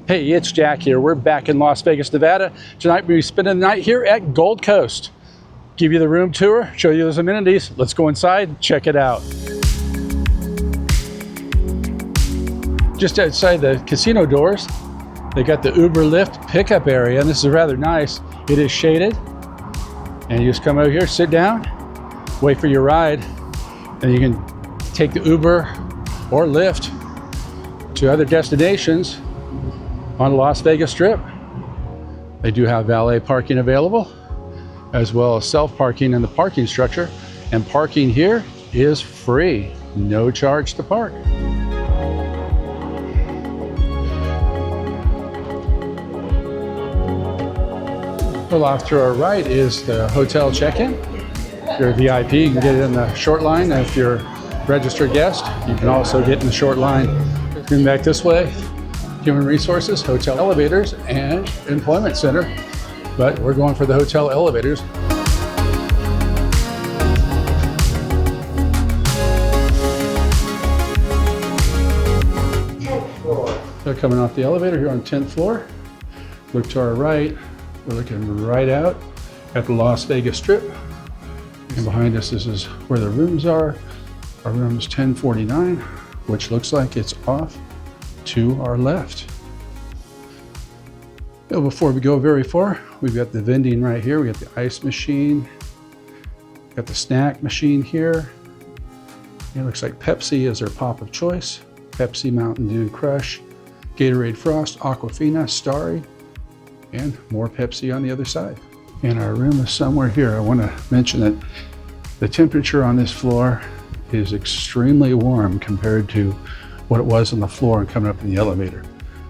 Hey, it's Jack here. We're back in Las Vegas, Nevada. Tonight we'll be spending the night here at Gold Coast. Give you the room tour, show you those amenities. Let's go inside, check it out. Just outside the casino doors, they got the Uber Lyft pickup area, and this is rather nice. It is shaded, and you just come over here, sit down, wait for your ride, and you can take the Uber or Lyft to other destinations on the Las Vegas Strip. They do have valet parking available, as well as self-parking in the parking structure, and parking here is free, no charge to park. Well, off to our right is the hotel check-in. If you're a VIP, you can get it in the short line. If you're a registered guest, you can also get in the short line. Coming back this way, Human Resources, Hotel Elevators, and Employment Center. But we're going for the hotel elevators. So coming off the elevator here on 10th floor. Look to our right. We're looking right out at the Las Vegas Strip. And behind us, this is where the rooms are. Our room is 1049, which looks like it's off to our left. Now, before we go very far, we've got the vending right here. We got the ice machine, got the snack machine here. It looks like Pepsi is their pop of choice. Pepsi, Mountain Dew Crush, Gatorade Frost, Aquafina, Starry, and more Pepsi on the other side. And our room is somewhere here. I want to mention that the temperature on this floor is extremely warm compared to what it was on the floor and coming up in the elevator.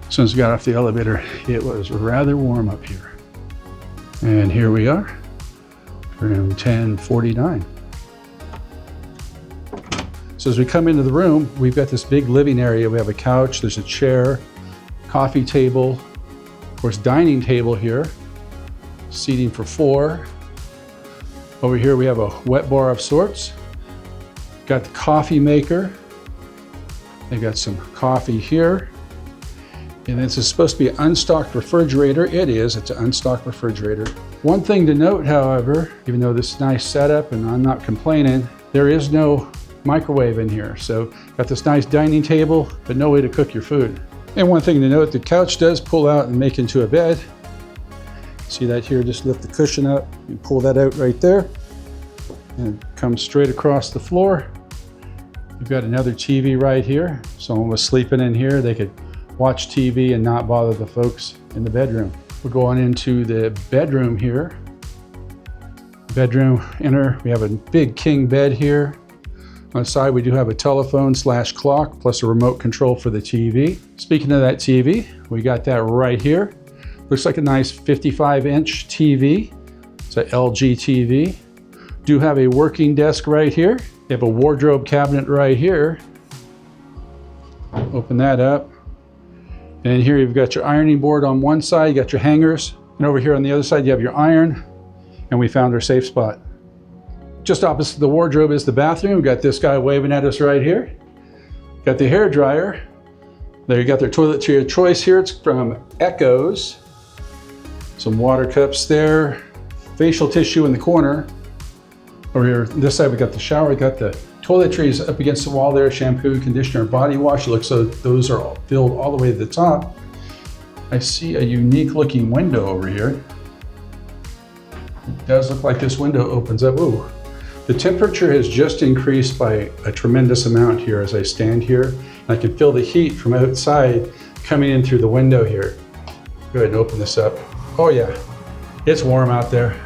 As soon as we got off the elevator, it was rather warm up here. And here we are, room 1049. So as we come into the room, we've got this big living area. We have a couch, there's a chair, coffee table, of course, dining table here, seating for 4. Over here we have a wet bar of sorts. Got the coffee maker. They got some coffee here. And this is supposed to be an unstocked refrigerator. It is, it's an unstocked refrigerator. One thing to note, however, even though this is a nice setup and I'm not complaining, there is no microwave in here. So got this nice dining table, but no way to cook your food. And one thing to note, the couch does pull out and make into a bed. See that here, just lift the cushion up, you pull that out right there, and it comes straight across the floor. You've got another TV right here. Someone was sleeping in here, they could watch TV and not bother the folks in the bedroom. We're going into the bedroom here. Bedroom, we have a big king bed here. On the side, we do have a telephone / clock, plus a remote control for the TV. Speaking of that TV, we got that right here. Looks like a nice 55-inch TV. It's a LG TV. Do have a working desk right here. You have a wardrobe cabinet right here. Open that up. And here you've got your ironing board on one side, you got your hangers. And over here on the other side, you have your iron. And we found our safe spot. Just opposite the wardrobe is the bathroom. We've got this guy waving at us right here. Got the hair dryer. There you got their toiletry of choice here. It's from Echoes. Some water cups there. Facial tissue in the corner. Over here, this side we got the shower. We got the toiletries up against the wall there. Shampoo, conditioner, body wash. It looks like those are all filled all the way to the top. I see a unique looking window over here. It does look like this window opens up. Ooh. The temperature has just increased by a tremendous amount here as I stand here. I can feel the heat from outside coming in through the window here. Go ahead and open this up. Oh yeah, it's warm out there.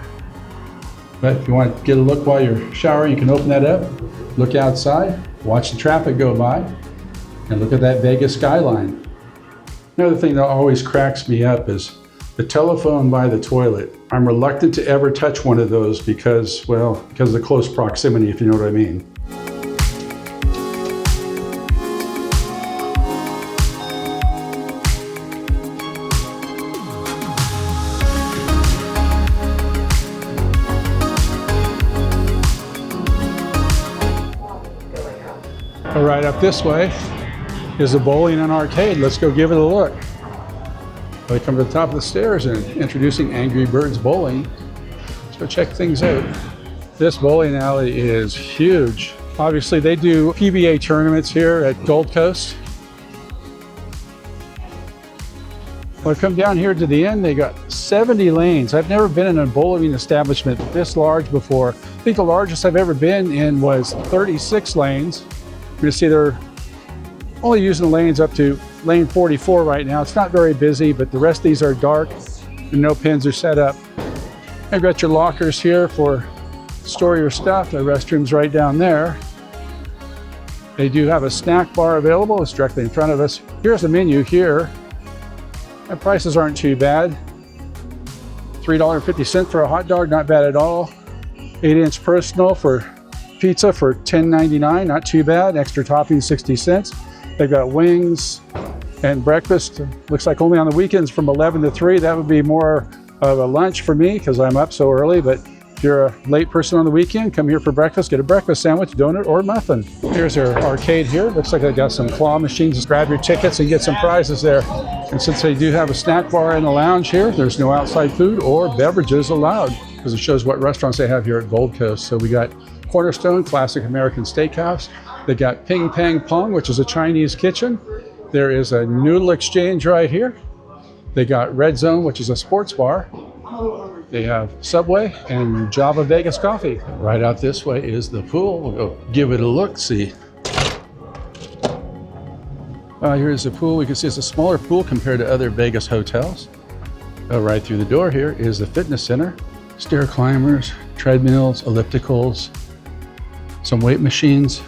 But if you want to get a look while you're showering, you can open that up, look outside, watch the traffic go by, and look at that Vegas skyline. Another thing that always cracks me up is the telephone by the toilet. I'm reluctant to ever touch one of those because, well, because of the close proximity, if you know what I mean. Right up this way is a bowling and arcade. Let's go give it a look. We come to the top of the stairs and introducing Angry Birds Bowling. Let's go check things out. This bowling alley is huge. Obviously, they do PBA tournaments here at Gold Coast. When I come down here to the end, they got 70 lanes. I've never been in a bowling establishment this large before. I think the largest I've ever been in was 36 lanes. You're gonna see they're only using the lanes up to lane 44 right now. It's not very busy, but the rest of these are dark and no pins are set up. I've got your lockers here for store your stuff. The restroom's right down there. They do have a snack bar available. It's directly in front of us. Here's the menu here. The prices aren't too bad. $3.50 for a hot dog, not bad at all. 8-inch personal for pizza for $10.99, not too bad. Extra topping, 60 cents. They've got wings and breakfast. Looks like only on the weekends from 11 to 3. That would be more of a lunch for me because I'm up so early, but if you're a late person on the weekend, come here for breakfast, get a breakfast sandwich, donut, or muffin. Here's our arcade here. Looks like they got some claw machines. Grab your tickets and get some prizes there. And since they do have a snack bar in the lounge here, there's no outside food or beverages allowed because it shows what restaurants they have here at Gold Coast. So we got Cornerstone, classic American steakhouse. They got Ping Pang Pong, which is a Chinese kitchen. There is a noodle exchange right here. They got Red Zone, which is a sports bar. They have Subway and Java Vegas coffee. Right out this way is the pool. We'll go give it a look, see. Here's the pool. We can see it's a smaller pool compared to other Vegas hotels. Right through the door here is the fitness center. Stair climbers, treadmills, ellipticals, some weight machines.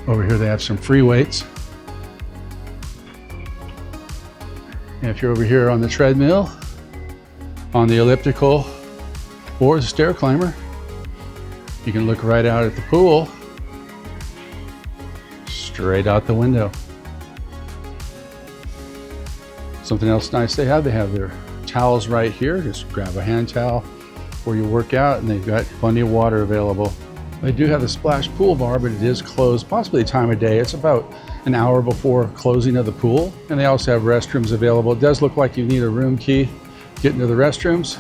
Over here they have some free weights. And if you're over here on the treadmill, on the elliptical, or the stair climber, you can look right out at the pool, straight out the window. Something else nice they have their towels right here. Just grab a hand towel before you work out, and they've got plenty of water available. They do have a splash pool bar, but it is closed, possibly the time of day. It's about an hour before closing of the pool. And they also have restrooms available. It does look like you need a room key to get into the restrooms.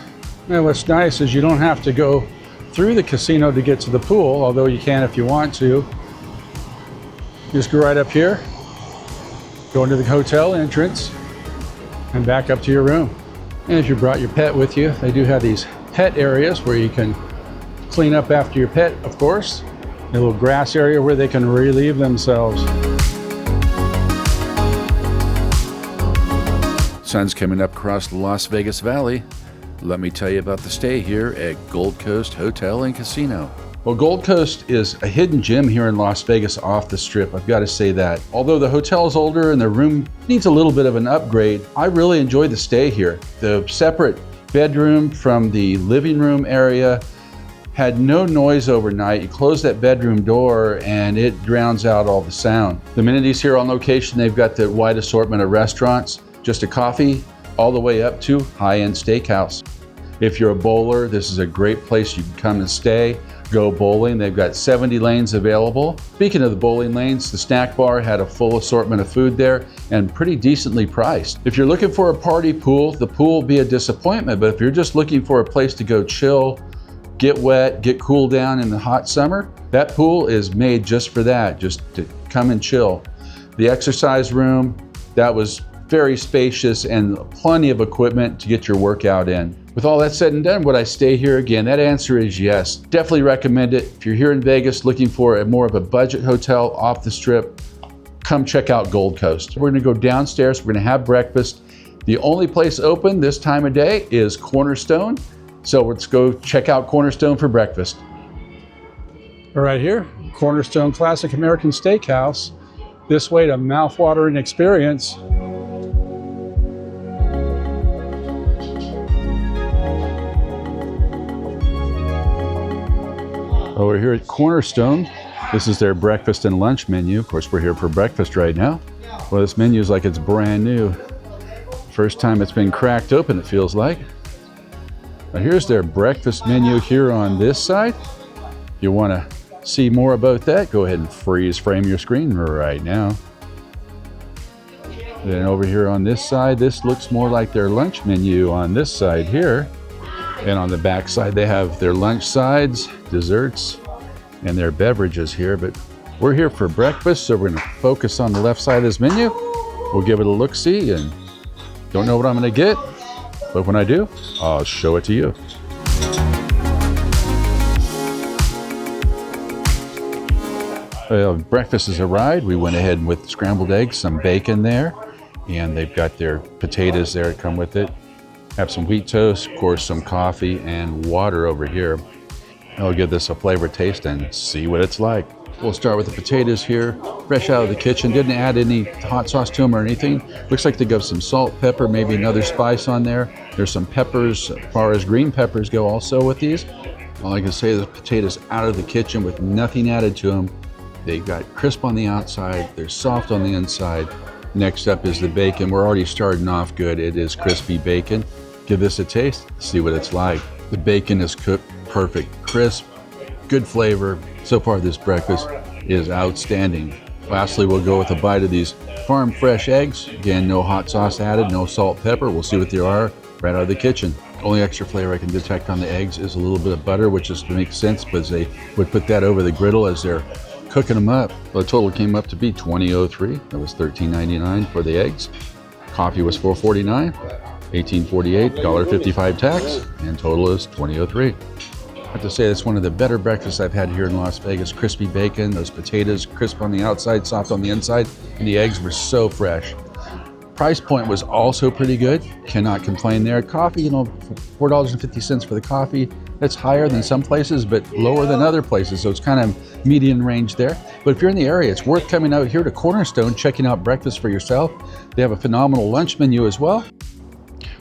Now what's nice is you don't have to go through the casino to get to the pool, although you can if you want to. Just go right up here, go into the hotel entrance, and back up to your room. And if you brought your pet with you, they do have these pet areas where you can clean up after your pet, of course. A little grass area where they can relieve themselves. Sun's coming up across the Las Vegas Valley. Let me tell you about the stay here at Gold Coast Hotel and Casino. Well, Gold Coast is a hidden gem here in Las Vegas off the strip. I've got to say that. Although the hotel is older and the room needs a little bit of an upgrade, I really enjoy the stay here. The separate bedroom from the living room area had no noise overnight. You close that bedroom door and it drowns out all the sound. The amenities here on location, they've got the wide assortment of restaurants, just a coffee, all the way up to high-end steakhouse. If you're a bowler, this is a great place you can come and stay, go bowling. They've got 70 lanes available. Speaking of the bowling lanes, the snack bar had a full assortment of food there and pretty decently priced. If you're looking for a party pool, the pool will be a disappointment, but if you're just looking for a place to go chill, get wet, get cooled down in the hot summer, that pool is made just for that, just to come and chill. The exercise room, that was very spacious and plenty of equipment to get your workout in. With all that said and done, would I stay here again? That answer is yes. Definitely recommend it. If you're here in Vegas looking for more of a budget hotel off the strip, come check out Gold Coast. We're gonna go downstairs, we're gonna have breakfast. The only place open this time of day is Cornerstone. So let's go check out Cornerstone for breakfast. Right here, Cornerstone Classic American Steakhouse. This way to mouth-watering experience. Over here at Cornerstone, this is their breakfast and lunch menu. Of course, we're here for breakfast right now. Well, this menu is like it's brand new. First time it's been cracked open, it feels like. Now here's their breakfast menu here on this side. If you want to see more about that, go ahead and freeze frame your screen right now. Then over here on this side, this looks more like their lunch menu on this side here. And on the back side, they have their lunch sides, desserts, and their beverages here. But we're here for breakfast, so we're gonna focus on the left side of this menu. We'll give it a look-see, and don't know what I'm gonna get, but when I do, I'll show it to you. Breakfast has arrived. We went ahead with scrambled eggs, some bacon there, and they've got their potatoes there that come with it. Have some wheat toast, of course, some coffee and water over here. I'll give this a flavor taste and see what it's like. We'll start with the potatoes here, fresh out of the kitchen. Didn't add any hot sauce to them or anything. Looks like they got some salt, pepper, maybe another spice on there. There's some peppers, as far as green peppers go also with these. All I can say is the potatoes out of the kitchen with nothing added to them. They got crisp on the outside, they're soft on the inside. Next up is the bacon. We're already starting off good. It is crispy bacon. Give this a taste, see what it's like. The bacon is cooked perfect, crisp, good flavor. So far this breakfast is outstanding. Lastly, we'll go with a bite of these farm fresh eggs. Again, no hot sauce added, no salt, pepper. We'll see what they are right out of the kitchen. Only extra flavor I can detect on the eggs is a little bit of butter, which just makes sense because they would put that over the griddle as they're cooking them up. Well, the total came up to be $20.03. That was $13.99 for the eggs. Coffee was $4.49, $18.48, $1.55 tax, and total is $20.03. I have to say that's one of the better breakfasts I've had here in Las Vegas. Crispy bacon, those potatoes crisp on the outside, soft on the inside, and the eggs were so fresh. Price point was also pretty good. Cannot complain there. Coffee, $4.50 for the coffee. That's higher than some places, but lower than other places. So it's kind of median range there. But if you're in the area, it's worth coming out here to Cornerstone, checking out breakfast for yourself. They have a phenomenal lunch menu as well.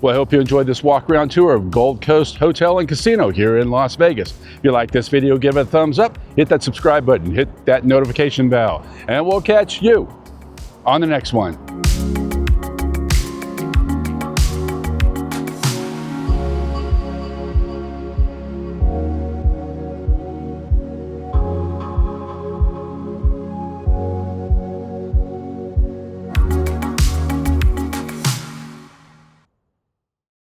Well, I hope you enjoyed this walk around tour of Gold Coast Hotel and Casino here in Las Vegas. If you like this video, give it a thumbs up, hit that subscribe button, hit that notification bell, and we'll catch you on the next one.